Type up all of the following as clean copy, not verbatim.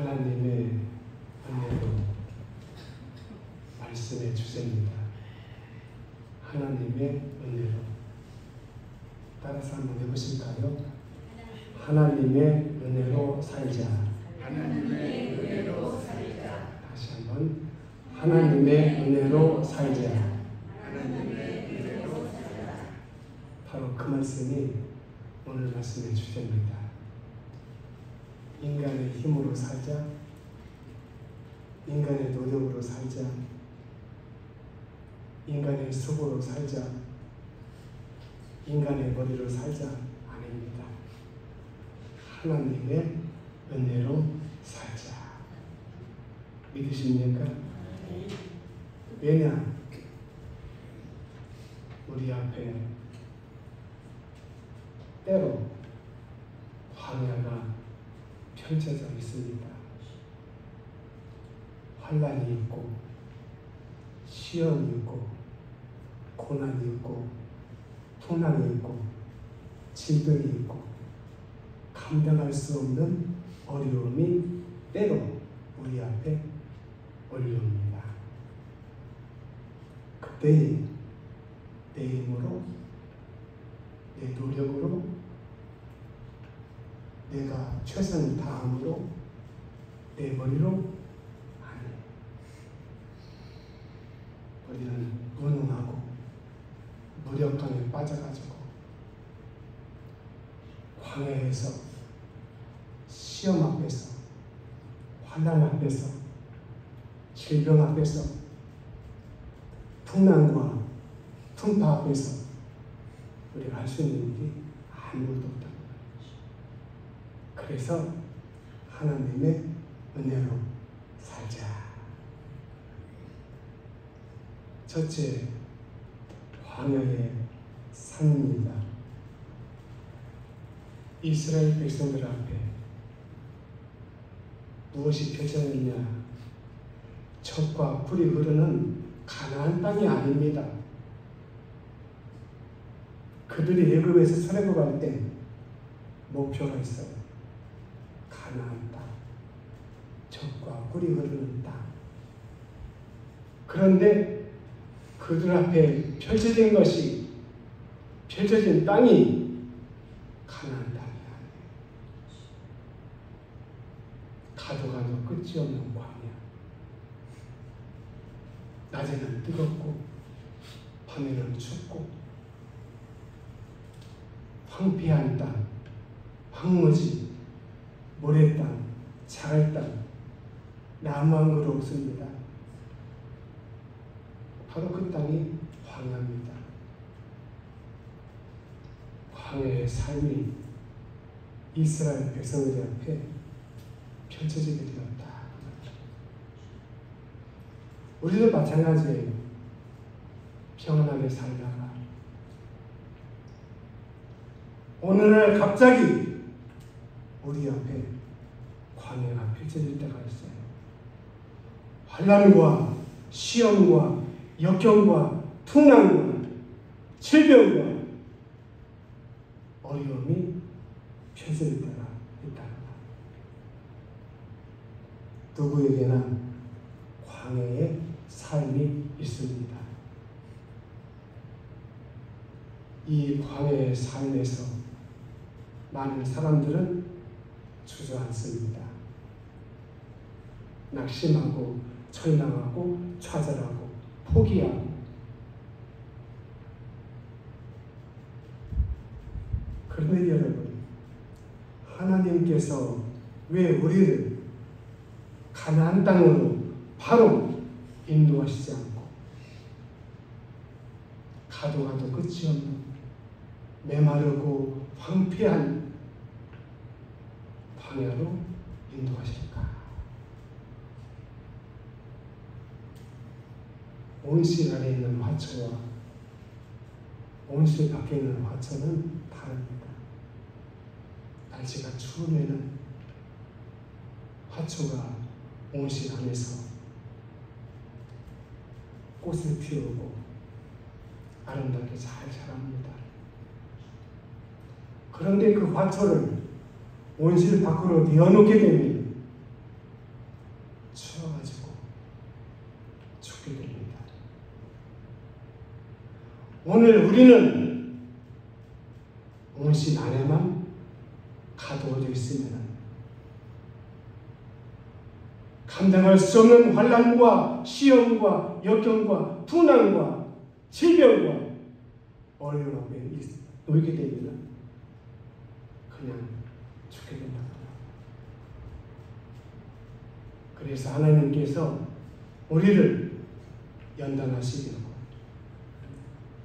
하나님의 은혜로 말씀의 주제입니다. 하나님의 은혜로. 따라서 한번 해보실까요? 하나님의 은혜로 살자. 하나님의 은혜로 살자. 다시 한번 하나님의 은혜로 살자. 하나님의 은혜로 살자. 바로 그 말씀이 오늘 말씀의 주제입니다. 인간의 힘으로 살자, 인간의 노력으로 살자, 인간의 수고로 살자, 인간의 머리로 살자 아닙니다. 하나님의 은혜로 살자. 믿으십니까? 왜냐? 우리 앞에 때로 광야가 펼쳐져 있습니다. 환난이 있고 시험이 있고 고난이 있고 풍랑이 있고 질병이 있고 감당할 수 없는 어려움이 때로 우리 앞에 올려옵니다. 그때 내 힘으로, 내 노력으로, 내가 최선을 다함으로, 내 머리로 안 해. 우리는 무능하고 무력감에 빠져가지고 광야에서 시험 앞에서 환난 앞에서 질병 앞에서 풍랑과 풍파 앞에서 우리가 할 수 있는 일이 아무것도 없다. 그래서 하나님의 은혜로 살자. 첫째, 광야의 삶입니다. 이스라엘 백성들 앞에 무엇이 펼쳐졌냐? 젖과 꿀이 흐르는 가나안 땅이 아닙니다. 그들이 애굽에서 출애굽할 때 목표가 있어요. 가나안 땅, 젖과 꿀이 흐르는 땅. 그런데 그들 앞에 펼쳐진 땅이 가나안 땅이야. 가도 가도 끝이 없는 광야. 낮에는 뜨겁고 밤에는 춥고 황폐한 땅, 황무지, 모래땅, 자갈땅, 나무 한 그루 없습니다. 바로 그 땅이 광야입니다. 광야의 삶이 이스라엘 백성들 앞에 펼쳐지게 되었다. 우리도 마찬가지예요. 평안하게 살다가 어느 날 갑자기 우리 앞에 광야가 펼쳐질 때가 있어요. 환난과 시험과 역경과 풍랑과 질병과 어려움이 펼쳐질 때가 있다. 누구에게나 광야의 삶이 있습니다. 이 광야의 삶에서 많은 사람들은 주저앉습니다. 낙심하고 절망하고 좌절하고 포기하고. 그런데 여러분, 하나님께서 왜 우리를 가나안 땅으로 바로 인도하시지 않고 가도 가도 끝이 없는 메마르고 황폐한 광야로 인도하실까? 온실 안에 있는 화초와 온실 밖에 있는 화초는 다릅니다. 날씨가 추우면은 화초가 온실 안에서 꽃을 피우고 아름답게 잘 자랍니다. 그런데 그 화초를 온실 밖으로 내어놓게 되면 오늘 우리는 온신 안에만 가두어져 있으면 감당할 수 없는 환난과 시험과 역경과 풍랑과 질병과 어려움 앞에 놓이게 되면 그냥 죽게 된다. 그래서 하나님께서 우리를 연단하시려고,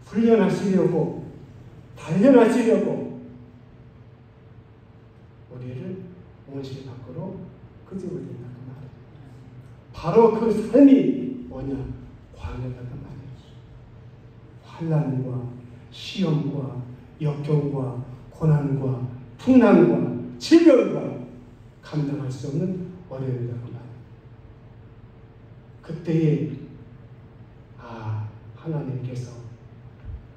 훈련하시려고, 단련하시려고 우리를 온실 밖으로 끄집어낸다는 말이에요. 바로 그 삶이 뭐냐? 광야라는 말이에요. 환난과 시험과 역경과 고난과 풍랑과 질병과 감당할 수 없는 어려움이라는 말이에요. 그때에 하나님께서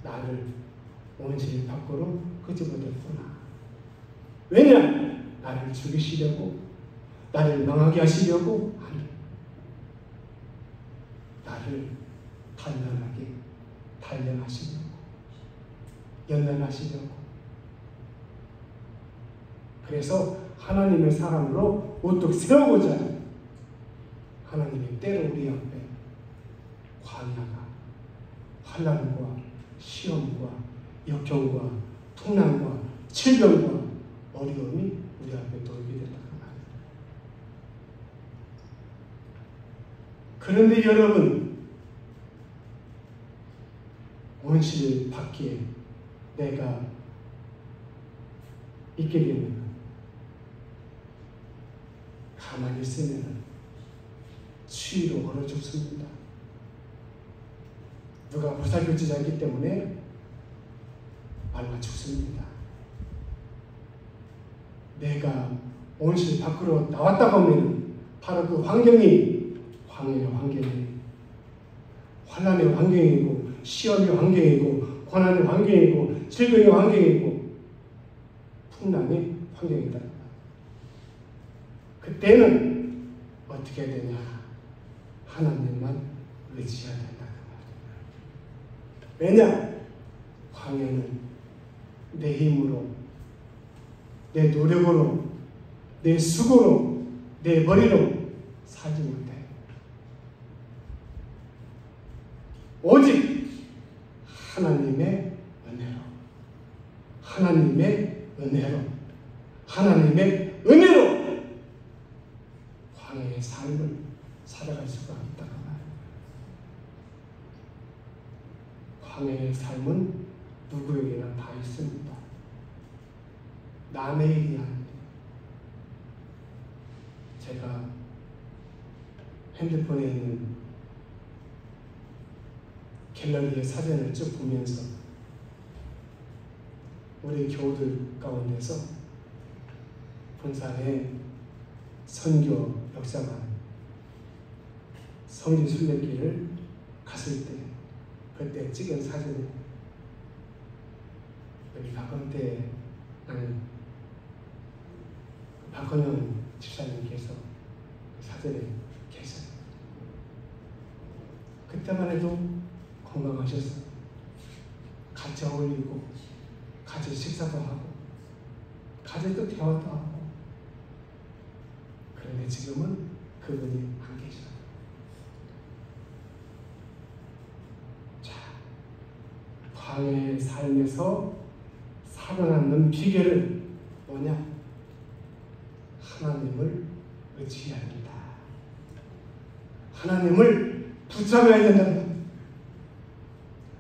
나를 온실 밖으로 끄집어냈구나. 왜냐? 나를 죽이시려고, 나를 망하게 하시려고 하는, 나를 단련하게 단련하시려고, 연단하시려고. 그래서 하나님의 사람으로 우뚝 세우고자 하나님의 때로 우리 앞에 광야가, 환난과 시험과 역경과 풍랑과 질병과 어려움이 우리 앞에 놓이게 된다는 말이에요. 그런데 여러분, 온실 밖에 내가 있게 되면 가만히 있으면 추위로 얼어 죽습니다. 누가 보살펴주지 않기 때문에 말라 죽습니다. 내가 온실 밖으로 나왔다 보면 바로 그 환경이 광야의 환경이, 환난의 환경이고, 시험의 환경이고, 고난의 환경이고, 질병의 환경이고, 풍랑의 환경이다. 그때는 어떻게 되냐? 하나님만 의지해야 된다. 왜냐? 광야는 내 힘으로, 내 노력으로, 내 수고로, 내 머리로 살지 못해. 오직 하나님의 은혜로, 하나님의 은혜로, 하나님의 은혜로 광야의 삶을 살아갈 수가 있다고 말해요. 광야의 삶은 누구에게나 다 있습니다. 남의 일이 아닙니다. 제가 핸드폰에 있는 갤러리의 사진을 쭉 보면서 우리 교우들 가운데서 본산의 선교 역사관 성지 순례길을 갔을 때 그때 찍은 사진이 여기 박헌영 집사님께서 그 사진에 계세요. 그때만 해도 건강하셨어요. 같이 어울리고 같이 식사도 하고 같이 또 대화도 하고. 그런데 지금은 그분이 안 계셔요. 자, 광야의 삶에서 살아남는 비결은 뭐냐? 하나님을 의지해야 된다. 하나님을 붙잡아야 된다.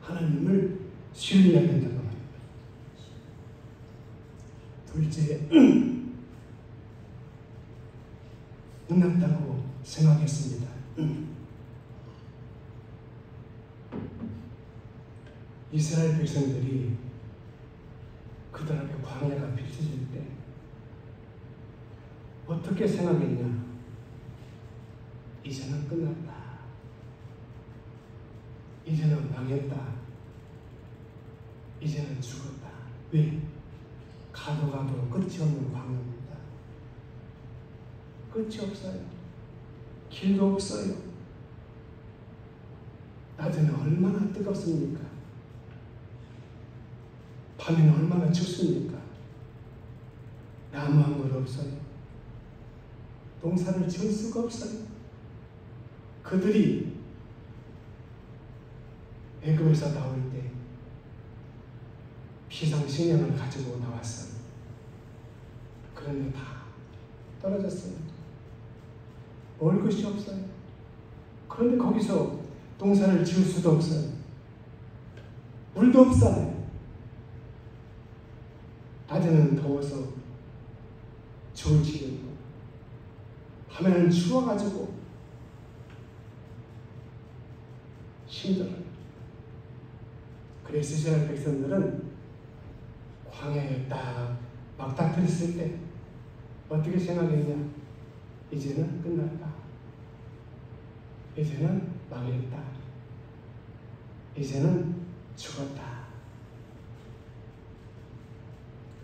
하나님을 신뢰해야 된다고 말합니다. 둘째, 끝났다고 생각했습니다. 이스라엘 백성들이 그들 앞에 광야가 펼쳐질 때 어떻게 생각했냐? 이제는 끝났다. 이제는 망했다. 이제는 죽었다. 왜? 가도 끝이 없는 광야입니다. 끝이 없어요. 길도 없어요. 낮에는 얼마나 뜨겁습니까? 밤에는 얼마나 춥습니까? 나무 한 그루 없어요. 농사를 지을 수가 없어요. 그들이 애굽에서 나올 때 비상식량을 가지고 나왔어요. 그런데 다 떨어졌어요. 먹을 것이 없어요. 그런데 거기서 농사를 지을 수도 없어요. 물도 없어요. 낮에는 더워서 죽을 지경이고 밤에는 추워가지고 힘들어요. 그래서 이스라엘 백성들은 광야에 딱 막다트렸을 때 어떻게 생각했냐? 이제는 끝났다. 이제는 망했다. 이제는 죽었다.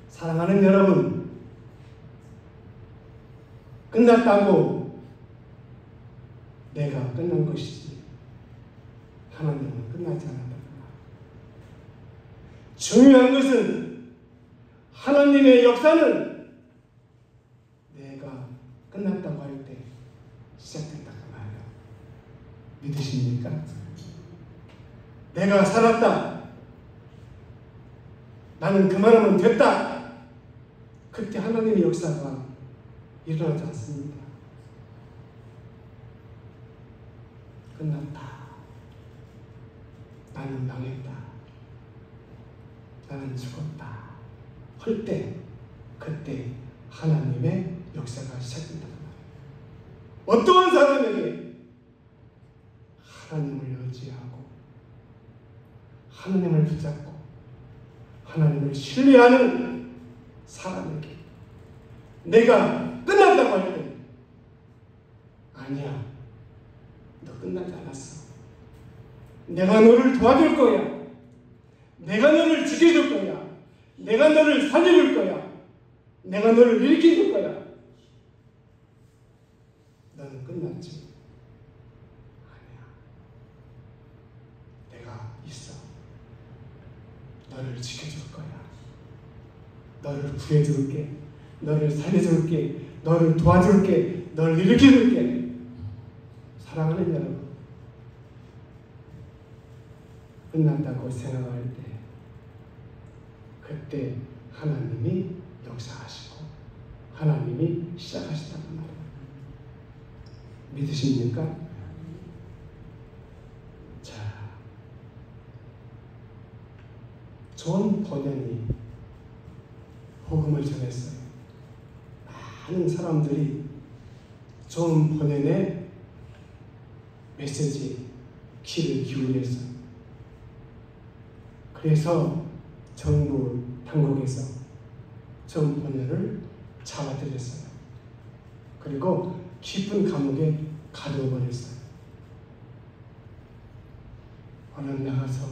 사랑하는 여러분, 끝났다고 내가 끝난 것이지 하나님은 끝나지 않았다. 중요한 것은 하나님의 역사는 내가 끝났다고 할 때 시작된다고 말이에요. 믿으십니까? 내가 살았다. 나는 그만하면 됐다. 그때 하나님의 역사가 일어나지 않습니다. 끝났다. 나는 망했다. 나는 죽었다. 할 때, 그때 하나님의 역사가 시작된다. 어떠한 사람에게 하나님을 의지하고 하나님을 붙잡고 하나님을 신뢰하는 사람에게 내가 끝났다고 할 때 아니야, 너 끝나지 않았어. 내가 너를 도와줄 거야. 내가 너를 지켜줄 거야. 내가 너를 살려줄 거야. 내가 너를 일으켜줄 거야. 너는 끝났지? 아니야. 내가 있어. 너를 지켜줄 거야. 너를 구해줄게. 너를 살려줄게. 너를 도와줄게. 너를 일으켜줄게. 사랑하는 여러분, 끝난다고 생각할 때 그때 하나님이 역사하시고 하나님이 시작하시다는 말이에요. 믿으십니까? 자, 존 버넨이 복음을 전했어요. 많은 사람들이 존 버넨의 메시지에 귀를 기울였어요. 그래서 정부 당국에서 존 버넨을 잡아들였어요. 그리고 깊은 감옥에 가두어버렸어요. 얼른 나가서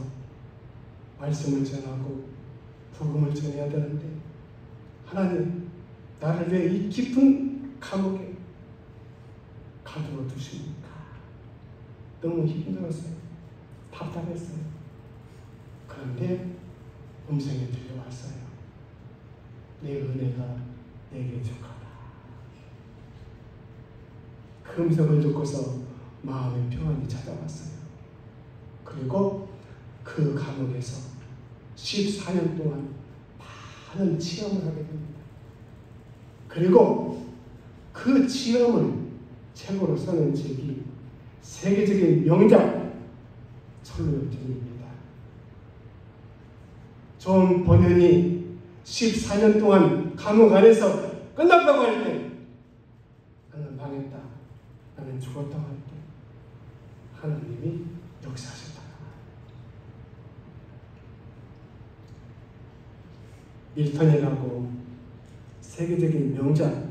말씀을 전하고 복음을 전해야 되는데 하나님, 나를 왜 이 깊은 감옥에 가두어 두십니까? 너무 힘들었어요. 답답했어요. 그런데 음성이 들려왔어요. 내 은혜가 내게 족하다. 그 음성을 듣고서 마음의 평안이 찾아왔어요. 그리고 그 감옥에서 14년 동안 많은 체험을 하게 됩니다. 그리고 그 체험을 책으로 써낸 책이 세계적인 명작 철로역전입니다. 존 버넨이 14년 동안 감옥 안에서 끝났다고 할 때 나는 망했다, 나는 죽었다고 할 때 하나님이 역사하셨다. 밀턴이라고 세계적인 명작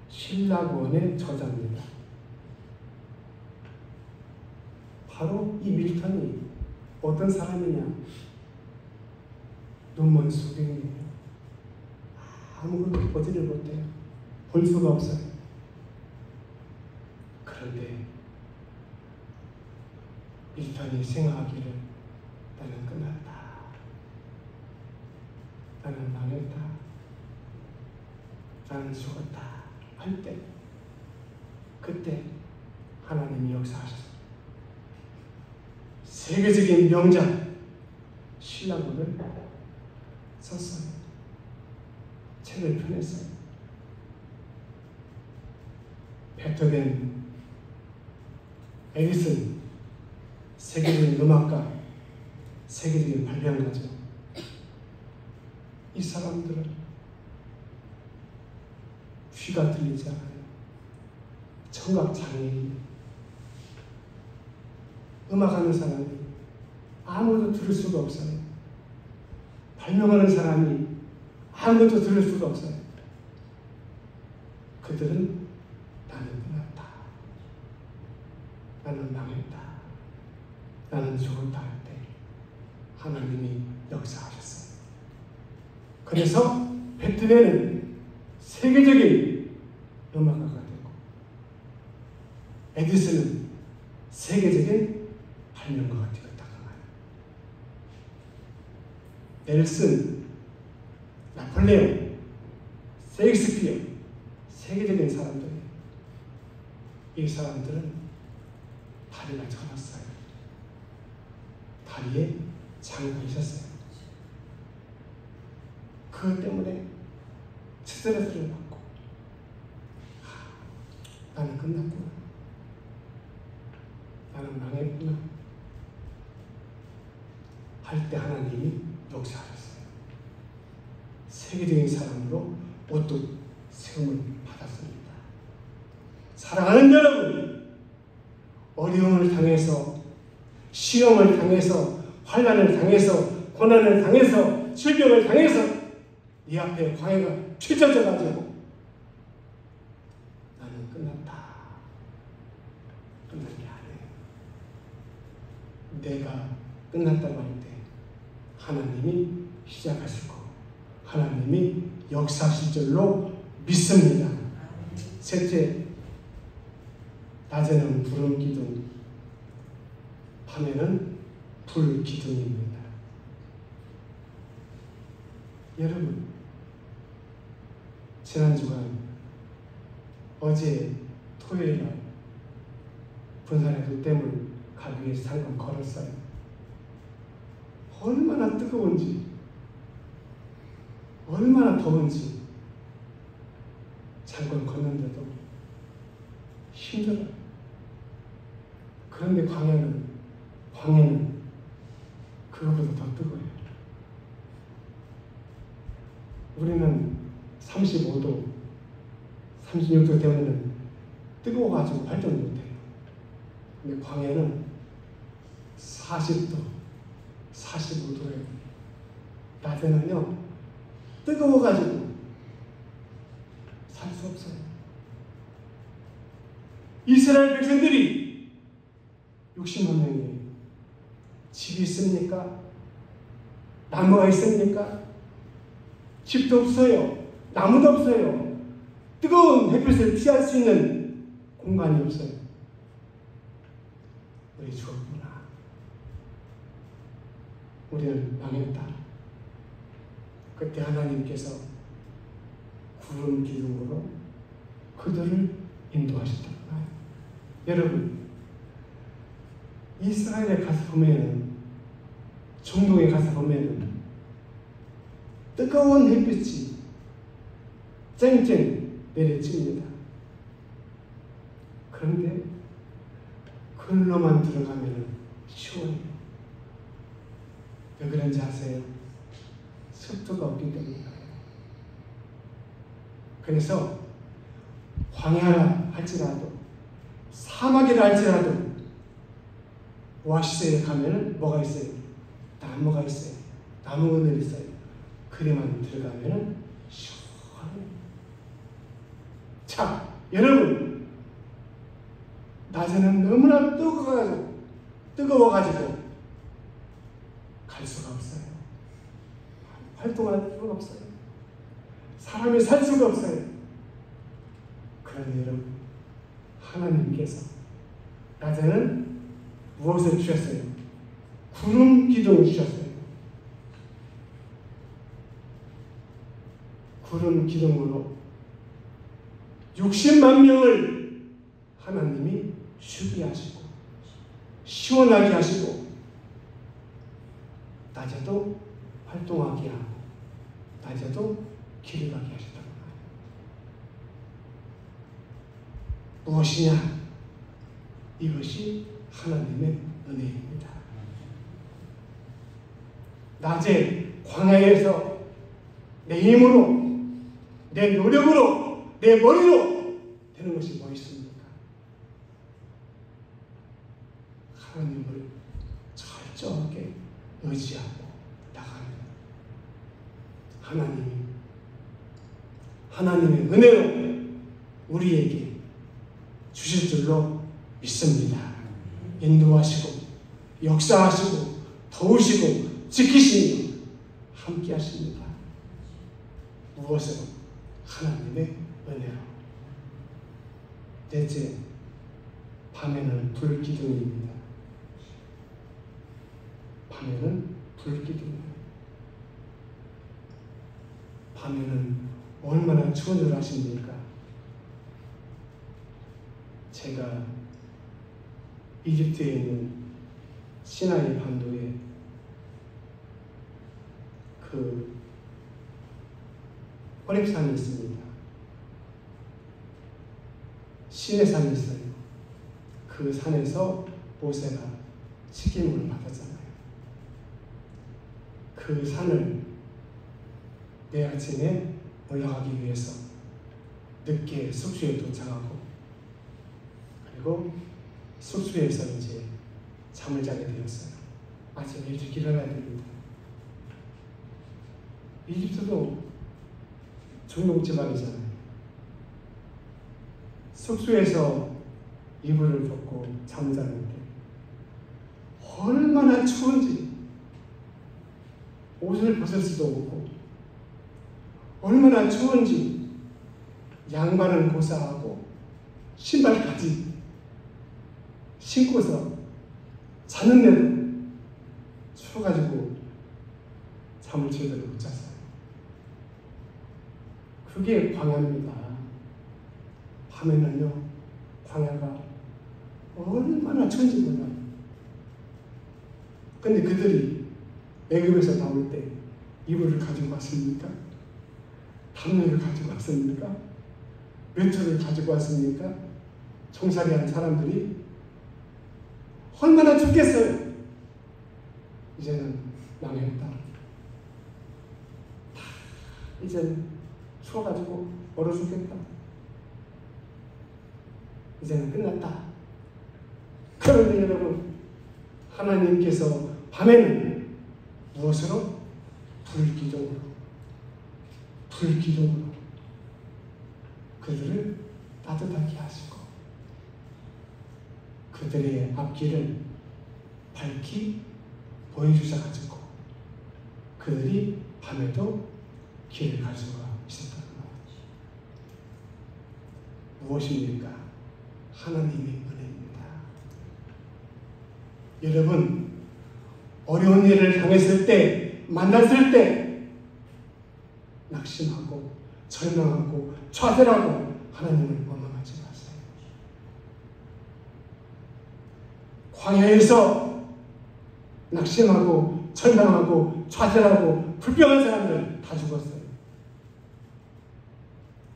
신라권의 저자입니다. 바로 이 밀턴이 어떤 사람이냐? 눈먼 수경이에요. 아무것도 보지를 못해요. 볼 수가 없어요. 그런데 밀턴이 생각하기를 나는 끝났다. 나는 망했다, 나는 죽었다 할 때, 그때 하나님이 역사하셨습니다. 세계적인 명작 신라문을 썼어요. 책을 펴냈어요. 베토벤, 에디슨, 세계적인 음악가, 세계적인 발명가죠. 이 사람들은 귀가 들리지 않아요. 청각장애인, 음악하는 사람이 아무도 들을 수가 없어요. 발명하는 사람이 아무도 들을 수가 없어요. 그들은 나는 끝났다, 나는 망했다, 나는 죽었다 할 때 하나님이 역사하셨어요. 그래서 베토벤은 세계적인 음악가가 되고, 에디슨은 세계적인 발명가가 되었다가 말이에요. 넬슨, 나폴레옹, 셰익스피어, 세계적인 사람들이에요. 이 사람들은 다리가 저렸어요. 다리에 장애가 있었어요. 그것 때문에 스트레스를 받고, 나는 끝났구나, 나는 망했구나 할 때 하나님이 역사하셨어요. 세계적인 사람으로 우뚝 세움을 받았습니다. 사랑하는 여러분, 어려움을 당해서, 시험을 당해서, 환난을 당해서, 고난을 당해서, 질병을 당해서 네 앞에 광야가 펼쳐져가지고 나는 끝났다, 끝난 게 아니에요. 내가 끝났다고 할 때 하나님이 시작하실 거고 하나님이 역사하실 줄로 믿습니다. 셋째, 낮에는 구름 기둥, 밤에는 불 기둥입니다. 여러분, 지난 주간 어제 토요일 날 분산의 롯데물 가기 위해서 잠깐 걸었어요. 얼마나 뜨거운지, 얼마나 더운지 잠깐 걷는데도 힘들어요. 그런데 광야는 그거보다 더 뜨거워요. 우리는 35도, 36도 되면 뜨거워가지고 발전 못해요. 근데 광야는 40도, 45도예요. 낮에는요, 뜨거워가지고 살 수 없어요. 이스라엘 백성들이 60만 명이에요. 집이 있습니까? 나무가 있습니까? 집도 없어요. 나무도 없어요. 뜨거운 햇빛을 피할 수 있는 공간이 없어요. 우리 죽었구나, 우리는 망했다. 그때 하나님께서 구름 기둥으로 그들을 인도하셨다. 여러분, 이스라엘에 가서 보면은, 중동에 가서 보면은 뜨거운 햇빛이 쨍쨍 내려집니다. 그런데 그늘로만 들어가면 시원해요. 왜 그런지 아세요? 습도가 없기 때문이에요. 그래서 광야라 할지라도, 사막이라 할지라도 오아시스에 가면 뭐가 있어요? 나무가 있어요. 나무 그늘 있어요. 그래만 들어가면 시원해요. 자, 여러분, 낮에는 너무나 뜨거워가지고 갈 수가 없어요. 활동할 수가 없어요. 사람이 살 수가 없어요. 그런데 여러분, 하나님께서 낮에는 무엇을 주셨어요? 구름 기둥을 주셨어요. 푸른 기둥으로 60만 명을 하나님이 쉬게 하시고 시원하게 하시고 낮에도 활동하게 하고 낮에도 길을 가게 하셨다고 말해요. 무엇이냐? 이것이 하나님의 은혜입니다. 낮에 광야에서 내 힘으로, 내 노력으로, 내 머리로 되는 것이 뭐 있습니까? 하나님을 철저하게 의지하고 나가는 하나님의 은혜로 우리에게 주실 줄로 믿습니다. 인도하시고 역사하시고 도우시고 지키시며 함께 하십니다. 무엇으로? 하나님의 은혜로. 넷째, 밤에는 불기둥입니다. 밤에는 불기둥이에요. 밤에는 얼마나 추운 줄 아십니까? 제가 이집트에 있는 시나이 반도에 그 호렙산이 있습니다. 시내산이 있어요. 그 산에서 모세가 책임을 받았잖아요. 그 산을 내일 아침에 올라가기 위해서 늦게 숙소에 도착하고 그리고 숙소에서 이제 잠을 자게 되었어요. 아침에 일찍 일어나야 됩니다. 이집트도 중동 지방이잖아요. 숙소에서 이불을 덮고 잠자는데 얼마나 추운지 옷을 벗을 수도 없고 얼마나 추운지 양말은 고사하고 신발까지 신고서 자는데도 추워가지고 잠을 제대로 못 잤어요. 그게 광야입니다. 밤에는요, 광야가 얼마나 추운지 몰라요. 근데 그들이 애굽에서 나올 때 이불을 가지고 왔습니까? 담요를 가지고 왔습니까? 외투를 가지고 왔습니까? 종살이한 사람들이 얼마나 춥겠어요. 이제는 망했다. 이제는 추워가지고 얼어 죽겠다. 이제는 끝났다. 그런데 여러분, 하나님께서 밤에는 무엇으로? 불기둥으로 그들을 따뜻하게 하시고 그들의 앞길을 밝히 보여주셔가지고 그들이 밤에도 길을 갈 수가 있었다는 거예요. 무엇입니까? 하나님의 은혜입니다. 여러분, 어려운 일을 당했을 때, 만났을 때 낙심하고 절망하고 좌절하고 하나님을 원망하지 마세요. 광야에서 낙심하고 절망하고 좌절하고 불평한 사람들 다 죽었어요.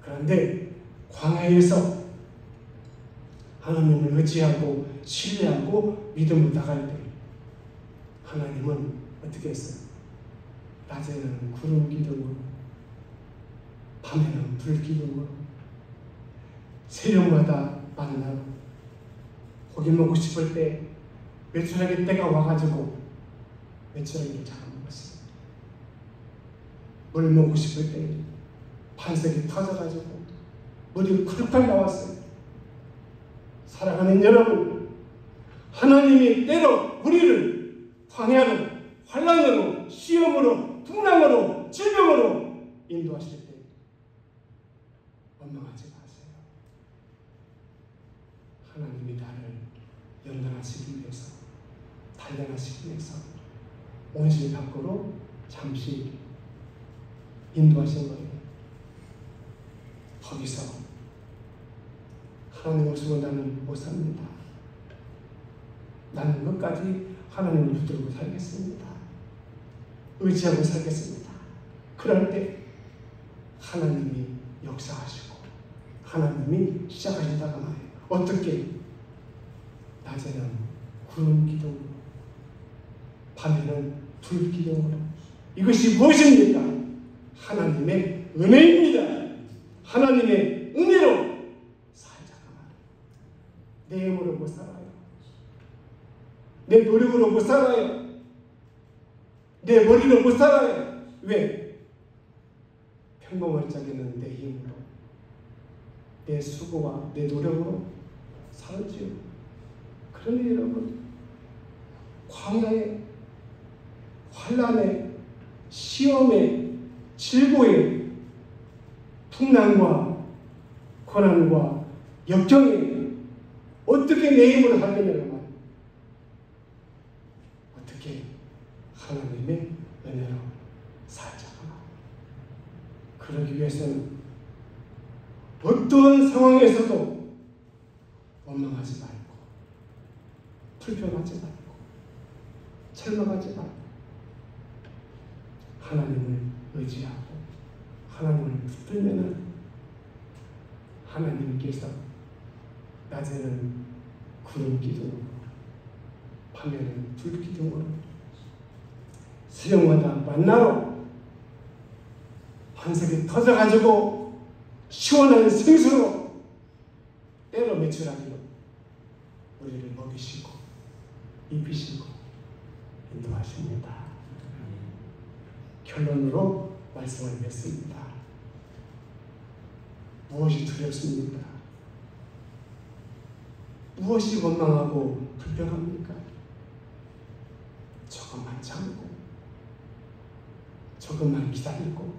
그런데 광야에서 하나님을 의지하고 신뢰하고 믿음으로 나갈 때 하나님은 어떻게 했어요? 낮에는 구름 기둥으로 밤에는 불 기둥으로 새벽마다 만나고 고기 먹고 싶을 때 메추라기 때가 와가지고 메추라기를 잡아먹었어요. 물 먹고 싶을 때 반석이 터져가지고 물이 쿨쿨 나왔어요. 사랑하는 여러분, 하나님이 때로 우리를 광야로, 환난으로, 시험으로, 풍랑으로, 질병으로 인도하실 때 원망하지 마세요. 하나님이 나를 연단하시기 위해서, 단련하시기 위해서 온실 밖으로 잠시 인도하신 거예요. 거기서 하나님 없으면 나는 못 삽니다. 나는 끝까지 하나님을 붙들고 살겠습니다. 의지하고 살겠습니다. 그럴 때 하나님이 역사하시고 하나님이 시작하신다고 말해요. 어떻게? 낮에는 구름 기둥으로, 밤에는 불 기둥으로. 이것이 무엇입니까? 하나님의 은혜입니다. 하나님의 은혜로 살자고 말해요. 내 힘으로 못 살아요. 내 노력으로 못 살아요. 내 머리로 못 살아요. 왜? 평범할 적에는 내 힘으로, 내 수고와 내 노력으로 살지요. 그러니 여러분, 광야에, 환난에, 시험에, 질고에, 풍랑과 고난과 역경에 어떻게 내 힘으로 살겠냐고 말이에요. 어떻게 하나님의 은혜로 살자고 말이에요. 그러기 위해서는 어떤 상황에서도 원망하지 말고, 불평하지 말고, 절망하지 말고, 하나님을 의지하고 하나님을 붙들면은 하나님께서 낮에는 구름 기둥으로, 밤에는 불 기둥으로, 수령마다 만나러 환석이 터져가지고 시원한 생수로 때로 매출하기로 우리를 먹이시고 입히시고 인도하십니다. 결론으로 말씀을 맺습니다. 무엇이 두렵습니까? 무엇이 원망하고 불평합니까? 조금만 참고, 조금만 기다리고,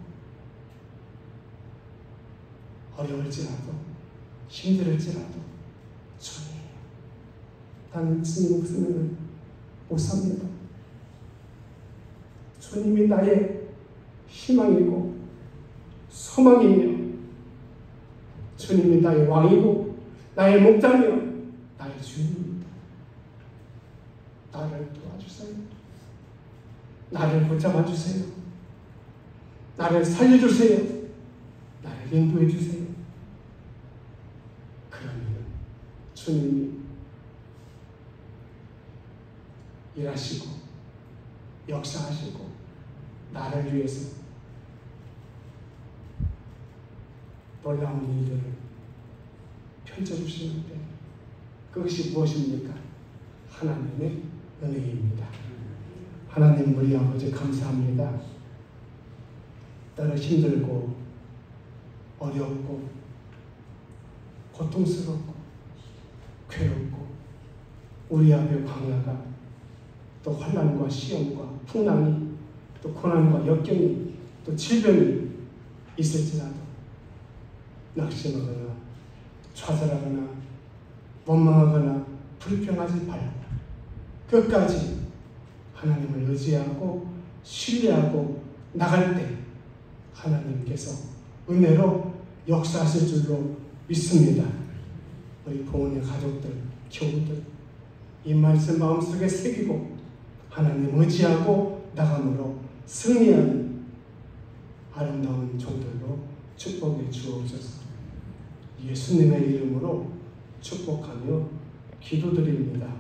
어려울지라도, 힘들을지라도, 주님, 나는 주님 없으면 못 삽니다. 주님이 나의 희망이고 소망이며, 주님이 나의 왕이고 나의 목자며 나의 주인입니다. 나를 도와주세요. 나를 붙잡아 주세요. 나를 살려주세요. 나를 인도해 주세요. 그러면 주님이 일하시고 역사하시고 나를 위해서 놀라운 일들을 펼쳐주시는데, 그것이 무엇입니까? 하나님의 은혜입니다. 하나님 우리 아버지 감사합니다. 때로 힘들고 어렵고 고통스럽고 괴롭고 우리 앞에 광야가, 또 환난과 시험과 풍랑이, 또 고난과 역경이, 또 질병이 있을지라도 낙심하거나 좌절하거나 원망하거나 불평하지 말고 끝까지 하나님을 의지하고 신뢰하고 나갈 때 하나님께서 은혜로 역사하실 줄로 믿습니다. 우리 부모님, 가족들, 교우들 이 말씀 마음속에 새기고 하나님 의지하고 나감으로 승리하는 아름다운 종들로 축복해 주옵소서. 예수님의 이름으로 축복하며 기도드립니다.